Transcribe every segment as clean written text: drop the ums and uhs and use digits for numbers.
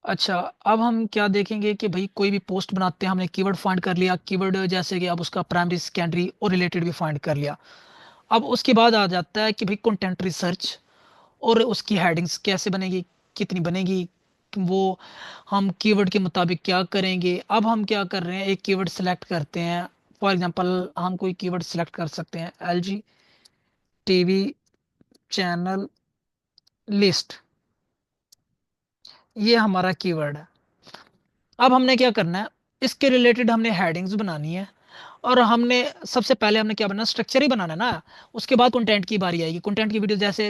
अच्छा, अब हम क्या देखेंगे कि भाई कोई भी पोस्ट बनाते हैं, हमने कीवर्ड फाइंड कर लिया, कीवर्ड जैसे कि अब उसका प्राइमरी सेकेंडरी और रिलेटेड भी फाइंड कर लिया। अब उसके बाद आ जाता है कि भाई कंटेंट रिसर्च और उसकी हेडिंग्स कैसे बनेगी, कितनी बनेगी, वो हम कीवर्ड के मुताबिक क्या करेंगे। अब हम क्या कर रहे हैं, एक कीवर्ड सेलेक्ट करते हैं। फॉर एग्जांपल हम कोई कीवर्ड सेलेक्ट कर सकते हैं, एलजी टीवी चैनल लिस्ट, ये हमारा कीवर्ड है। अब हमने क्या करना है, इसके रिलेटेड हमने हेडिंग्स बनानी है। और हमने सबसे पहले हमने क्या बनाना, स्ट्रक्चर ही बनाना है ना। उसके बाद कंटेंट की बारी आएगी, कंटेंट की वीडियो जैसे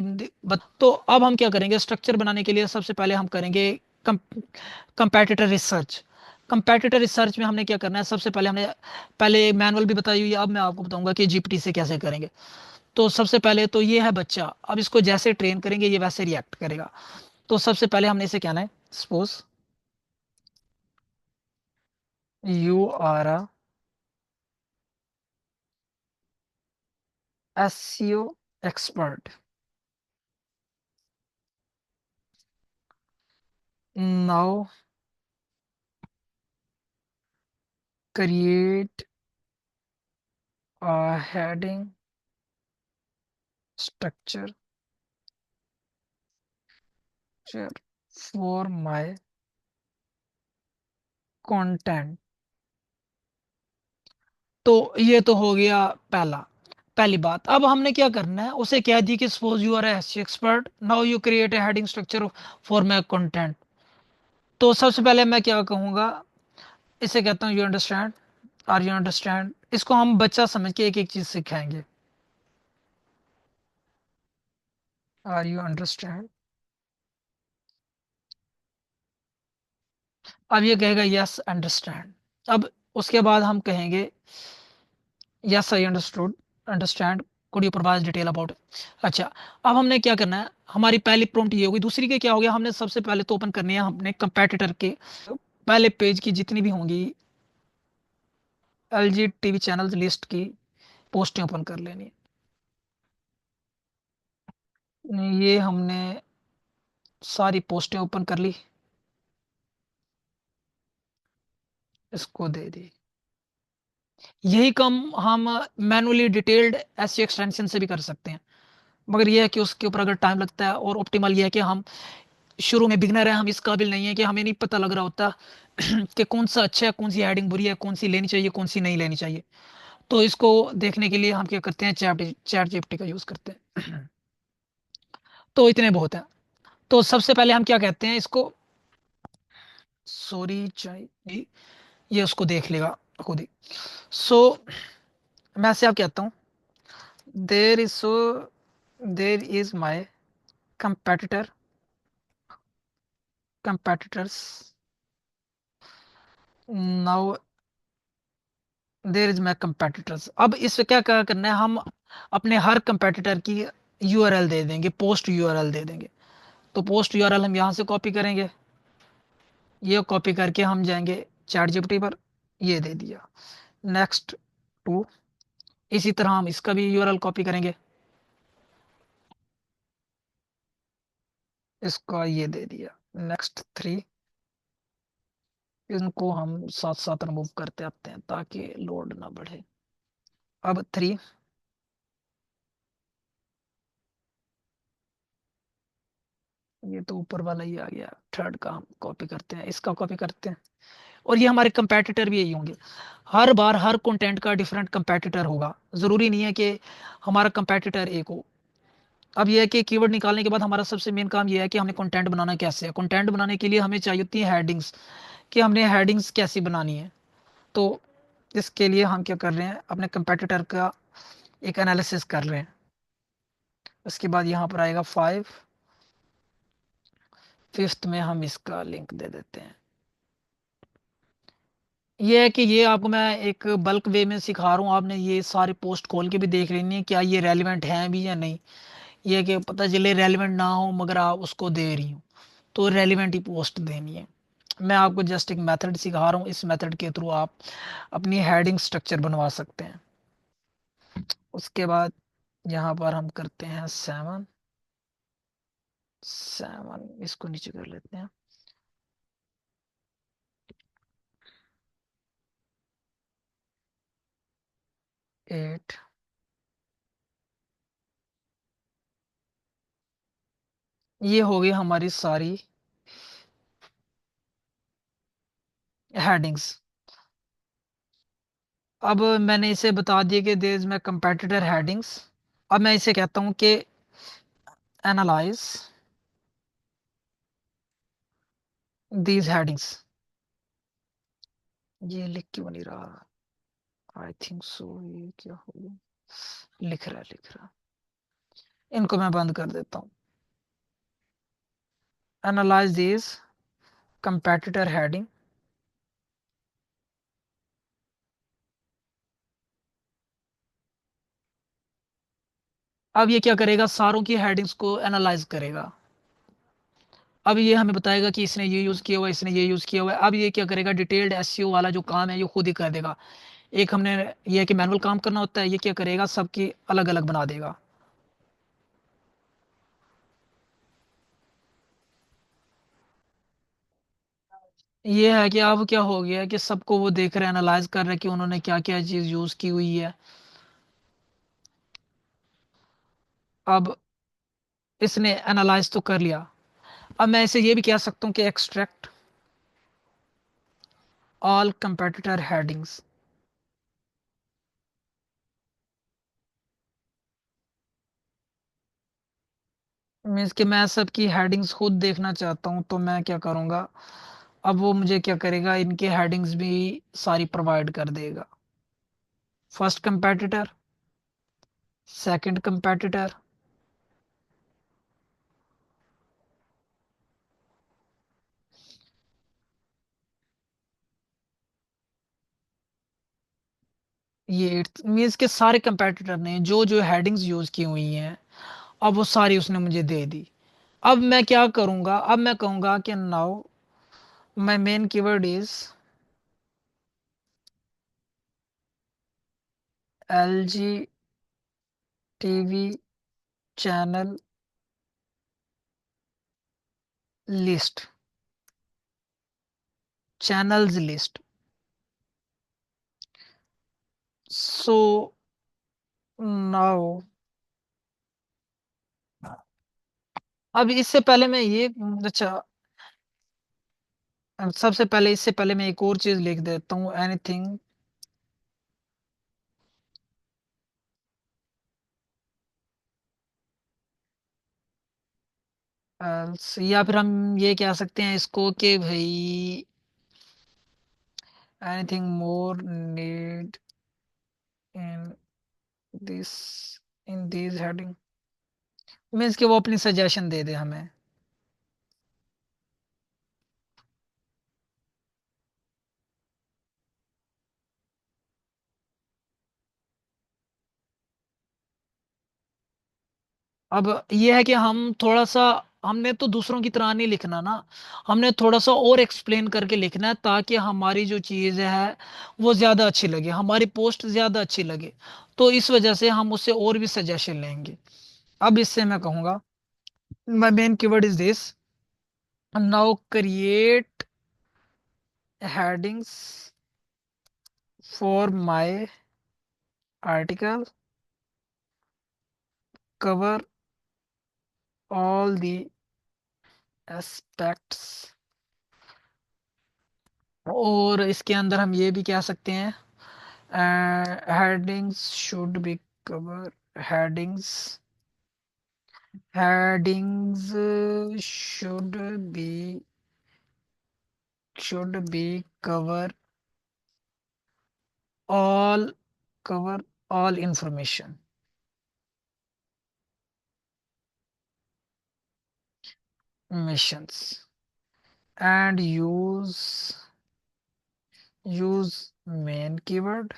तो अब हम क्या करेंगे, स्ट्रक्चर बनाने के लिए सबसे पहले हम करेंगे कंपैटिटर रिसर्च। कंपैटिटर रिसर्च में हमने क्या करना है, सबसे पहले हमने पहले मैनुअल भी बताई हुई है, अब मैं आपको बताऊंगा कि जीपीटी से कैसे करेंगे। तो सबसे पहले तो ये है बच्चा, अब इसको जैसे ट्रेन करेंगे ये वैसे रिएक्ट करेगा। तो सबसे पहले हमने इसे कहना है, suppose you are a SEO expert, now create a heading structure for my content। तो ये तो हो गया पहला, पहली बात। अब हमने क्या करना है, उसे कह दी कि suppose you are expert, now you create a heading structure for my content. तो सबसे पहले मैं क्या कहूंगा, इसे कहता हूँ you understand, are you understand. इसको हम बच्चा समझ के एक एक चीज सिखाएंगे, आर यू अंडरस्टैंड। अब ये कहेगा यस अंडरस्टैंड। अब उसके बाद हम कहेंगे yes I understood, understand, could you provide detail about. अच्छा, अब हमने क्या करना है, हमारी पहली प्रॉम्प्ट ये होगी। दूसरी के क्या हो गया, हमने सबसे पहले तो ओपन करनी है हमने कंपेटिटर के पहले पेज की जितनी भी होंगी एलजी टीवी चैनल लिस्ट की पोस्टें ओपन कर लेनी है। ये हमने सारी पोस्टें ओपन कर ली, इसको दे दी। यही काम हम मैनुअली डिटेल्ड एस एक्सटेंशन से भी कर सकते हैं, मगर यह है कि उसके ऊपर अगर टाइम लगता है। और ऑप्टिमल यह है कि हम शुरू में बिगनर है, हम इस काबिल नहीं है कि हमें नहीं पता लग रहा होता कि कौन सा अच्छा है, कौन सी हेडिंग बुरी है, कौन सी लेनी चाहिए, कौन सी नहीं लेनी चाहिए। तो इसको देखने के लिए हम क्या करते हैं, चैट जीपीटी का यूज करते हैं। तो इतने बहुत हैं। तो सबसे पहले हम क्या कहते हैं इसको, सॉरी चाहिए, ये उसको देख लेगा खुद ही। सो मैं से आप कहता हूँ, there is so there is my competitor competitors now there is my competitors. अब इस क्या क्या करना है, हम अपने हर कंपेटिटर की यूआरएल दे देंगे, पोस्ट यूआरएल दे देंगे। तो पोस्ट यूआरएल हम यहाँ से कॉपी करेंगे, ये कॉपी करके हम जाएंगे चैट जीपीटी पर, ये दे दिया। नेक्स्ट टू, इसी तरह हम इसका भी यूआरएल कॉपी करेंगे, इसका ये दे दिया। नेक्स्ट थ्री, इनको हम साथ साथ रिमूव करते आते हैं ताकि लोड ना बढ़े। अब थ्री, ये तो ऊपर वाला ही आ गया, थर्ड का हम कॉपी करते हैं, इसका कॉपी करते हैं। और ये हमारे कंपेटिटर भी यही होंगे। हर बार हर कंटेंट का डिफरेंट कंपेटिटर होगा, जरूरी नहीं है कि हमारा कंपेटिटर एक हो। अब यह है कि कीवर्ड निकालने के बाद हमारा सबसे मेन काम यह है कि हमने कंटेंट बनाना कैसे है। कंटेंट बनाने के लिए हमें चाहिए होती है हेडिंग्स, कि हमने हेडिंग्स कैसी बनानी है। तो इसके लिए हम क्या कर रहे हैं, अपने कंपेटिटर का एक एनालिसिस कर रहे हैं। उसके बाद यहाँ पर आएगा फाइव, फिफ्थ में हम इसका लिंक दे देते हैं। ये है कि ये आपको मैं एक बल्क वे में सिखा रहा हूँ, आपने ये सारे पोस्ट खोल के भी देख लेनी है क्या ये रेलिवेंट हैं भी या नहीं। ये है कि पता चले रेलिवेंट ना हो मगर आप उसको दे रही हो, तो रेलिवेंट ही पोस्ट देनी है। मैं आपको जस्ट एक मेथड सिखा रहा हूँ, इस मेथड के थ्रू आप अपनी हेडिंग स्ट्रक्चर बनवा सकते हैं। उसके बाद यहाँ पर हम करते हैं सेवन, सेवन इसको नीचे कर लेते हैं। 8। ये हो गई हमारी सारी हेडिंग्स। अब मैंने इसे बता दिया कि there is my competitor headings. अब मैं इसे कहता हूं कि एनालाइज दीज हेडिंग्स। ये लिख क्यों नहीं रहा? आई थिंक सो, ये क्या हो गया? लिख रहा। इनको मैं बंद कर देता हूँ। Analyse these competitor heading. अब ये क्या करेगा? सारों की हेडिंग्स को एनालाइज करेगा। अब ये हमें बताएगा कि इसने ये यूज किया हुआ है, इसने ये यूज किया हुआ है। अब ये क्या करेगा? डिटेल्ड एसईओ वाला जो काम है ये खुद ही कर देगा। एक हमने ये है कि मैनुअल काम करना होता है, ये क्या करेगा? सबकी अलग अलग बना देगा। ये है कि अब क्या हो गया कि सबको वो देख रहे हैं, एनालाइज कर रहे हैं कि उन्होंने क्या क्या चीज यूज की हुई है। अब इसने एनालाइज तो कर लिया। अब मैं इसे ये भी कह सकता हूँ कि extract all competitor headings. Means कि मैं सबकी हेडिंग्स खुद देखना चाहता हूँ, तो मैं क्या करूँगा? अब वो मुझे क्या करेगा? इनके हेडिंग्स भी सारी प्रोवाइड कर देगा। फर्स्ट कंपेटिटर, सेकंड कंपेटिटर, ये मीन्स के सारे कंपेटिटर ने जो जो हेडिंग्स यूज की हुई हैं, अब वो सारी उसने मुझे दे दी। अब मैं क्या करूंगा? अब मैं कहूंगा कि now my main keyword is LG TV channel list, channels list. So now, अब इससे पहले मैं ये, अच्छा, सबसे पहले इससे पहले मैं एक और चीज लिख देता हूँ। एनीथिंग एल्स, या फिर हम ये कह सकते हैं इसको कि भाई anything more need in this, in this heading. Means कि वो अपनी सजेशन दे दे हमें। अब ये है कि हम थोड़ा सा, हमने तो दूसरों की तरह नहीं लिखना ना, हमने थोड़ा सा और एक्सप्लेन करके लिखना है ताकि हमारी जो चीज़ है वो ज़्यादा अच्छी लगे, हमारी पोस्ट ज़्यादा अच्छी लगे। तो इस वजह से हम उससे और भी सजेशन लेंगे। अब इससे मैं कहूँगा, my main keyword is this, now create headings for my article, cover all the aspects. और इसके अंदर हम ये भी कह सकते हैं, headings should be cover, headings should be all cover all information, missions, and use main keyword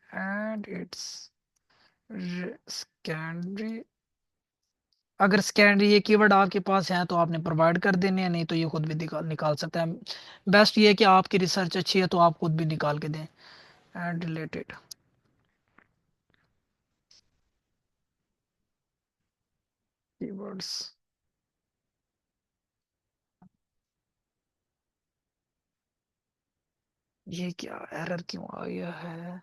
and its secondary। अगर सेकेंडरी ये कीवर्ड आपके पास है तो आपने प्रोवाइड कर देने हैं, नहीं तो ये खुद भी निकाल निकाल सकता है। बेस्ट ये है कि आपकी रिसर्च अच्छी है तो आप खुद भी निकाल के दें। And related keywords. ये क्या एरर क्यों आ गया है?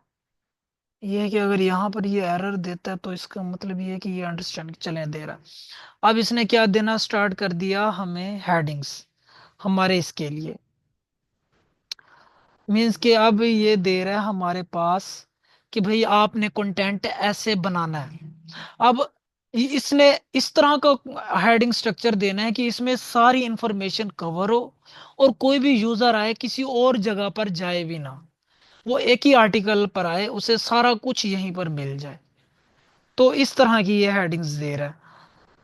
ये है कि अगर यहाँ पर ये एरर देता है तो इसका मतलब ये है कि ये अंडरस्टैंड चले दे रहा है। अब इसने क्या देना स्टार्ट कर दिया हमें, हेडिंग्स हमारे इसके लिए। मीन्स कि अब ये दे रहा है हमारे पास कि भाई आपने कंटेंट ऐसे बनाना है। अब इसने इस तरह का हेडिंग स्ट्रक्चर देना है कि इसमें सारी इंफॉर्मेशन कवर हो, और कोई भी यूजर आए किसी और जगह पर जाए भी ना, वो एक ही आर्टिकल पर आए उसे सारा कुछ यहीं पर मिल जाए। तो इस तरह की ये हेडिंग्स दे रहा है।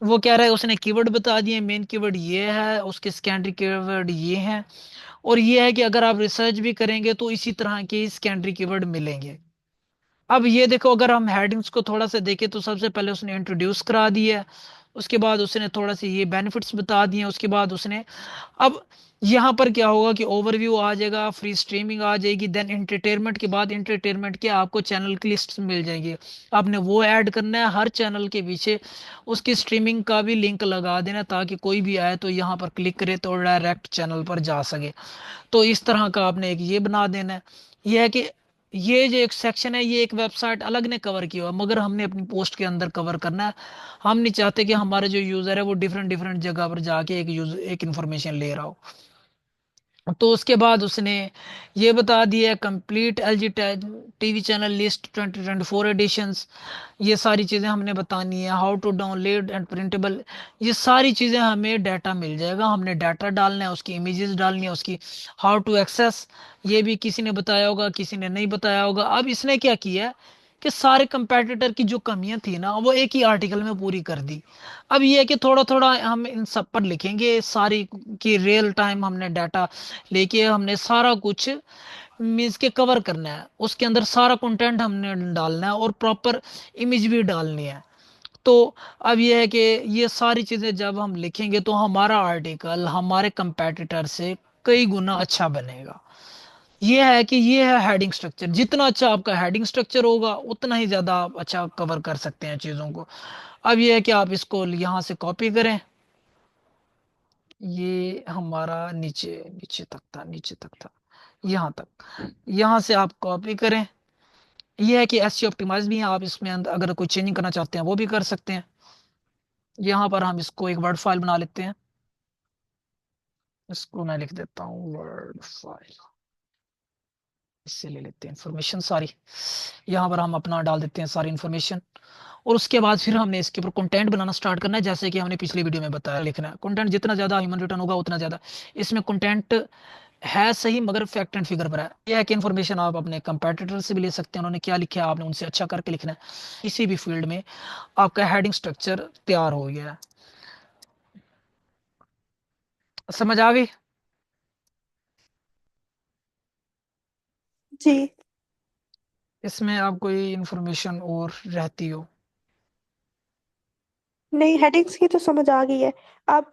वो कह रहा है उसने कीवर्ड बता दिए, मेन कीवर्ड ये है, उसके सेकेंडरी कीवर्ड ये हैं, और ये है कि अगर आप रिसर्च भी करेंगे तो इसी तरह के सेकेंडरी कीवर्ड मिलेंगे। अब ये देखो, अगर हम हेडिंग्स को थोड़ा सा देखें तो सबसे पहले उसने इंट्रोड्यूस करा दिया है, उसके बाद उसने थोड़ा सा ये बेनिफिट्स बता दिए, उसके बाद उसने, अब यहाँ पर क्या होगा कि ओवरव्यू आ जाएगा, फ्री स्ट्रीमिंग आ जाएगी, देन एंटरटेनमेंट के बाद एंटरटेनमेंट के आपको चैनल की लिस्ट मिल जाएगी। आपने वो ऐड करना है, हर चैनल के पीछे उसकी स्ट्रीमिंग का भी लिंक लगा देना, ताकि कोई भी आए तो यहाँ पर क्लिक करे तो डायरेक्ट चैनल पर जा सके। तो इस तरह का आपने एक ये बना देना है। ये है कि ये जो एक सेक्शन है ये एक वेबसाइट अलग ने कवर किया हुआ है, मगर हमने अपनी पोस्ट के अंदर कवर करना है। हम नहीं चाहते कि हमारे जो यूजर है वो डिफरेंट डिफरेंट जगह पर जाके एक इंफॉर्मेशन ले रहा हो। तो उसके बाद उसने ये बता दिया, complete LG TV channel list 2024 editions, ये सारी चीज़ें हमने बतानी है। How to download and printable, ये सारी चीज़ें हमें डाटा मिल जाएगा, हमने डाटा डालना है, उसकी इमेजेस डालनी है उसकी। हाउ टू एक्सेस, ये भी किसी ने बताया होगा, किसी ने नहीं बताया होगा। अब इसने क्या किया कि सारे कंपेटिटर की जो कमियां थी ना वो एक ही आर्टिकल में पूरी कर दी। अब ये है कि थोड़ा थोड़ा हम इन सब पर लिखेंगे सारी, की रियल टाइम हमने डाटा लेके हमने सारा कुछ मीन्स के कवर करना है, उसके अंदर सारा कंटेंट हमने डालना है और प्रॉपर इमेज भी डालनी है। तो अब ये है कि ये सारी चीजें जब हम लिखेंगे तो हमारा आर्टिकल हमारे कंपेटिटर से कई गुना अच्छा बनेगा। ये है कि ये है हेडिंग स्ट्रक्चर, जितना अच्छा आपका हेडिंग स्ट्रक्चर होगा उतना ही ज्यादा आप अच्छा कवर कर सकते हैं चीजों को। अब ये है कि आप इसको यहाँ से कॉपी करें, ये हमारा नीचे नीचे तक था, नीचे तक था, यहाँ तक, यहाँ से आप कॉपी करें। ये है कि एसईओ ऑप्टिमाइज भी है, आप इसमें अगर कोई चेंजिंग करना चाहते हैं वो भी कर सकते हैं। यहाँ पर हम इसको एक वर्ड फाइल बना लेते हैं, इसको मैं लिख देता हूँ वर्ड फाइल, इससे ले लेते हैं इन्फॉर्मेशन सारी। यहाँ पर हम अपना डाल देते हैं सारी इन्फॉर्मेशन, और उसके बाद फिर हमने इसके ऊपर कंटेंट बनाना स्टार्ट करना है, जैसे कि हमने पिछली वीडियो में बताया। लिखना है कंटेंट, जितना ज्यादा ह्यूमन रिटर्न होगा उतना ज्यादा इसमें कंटेंट है सही, मगर फैक्ट एंड फिगर पर है। यह है कि इन्फॉर्मेशन आप अपने कंपेटिटर से भी ले सकते हैं, उन्होंने क्या लिखा है आपने उनसे अच्छा करके लिखना है। किसी भी फील्ड में आपका हेडिंग स्ट्रक्चर तैयार हो गया है। समझ आ गई? जी। इसमें आप कोई इंफॉर्मेशन और रहती हो? नहीं, हेडिंग्स की तो समझ आ गई है। आप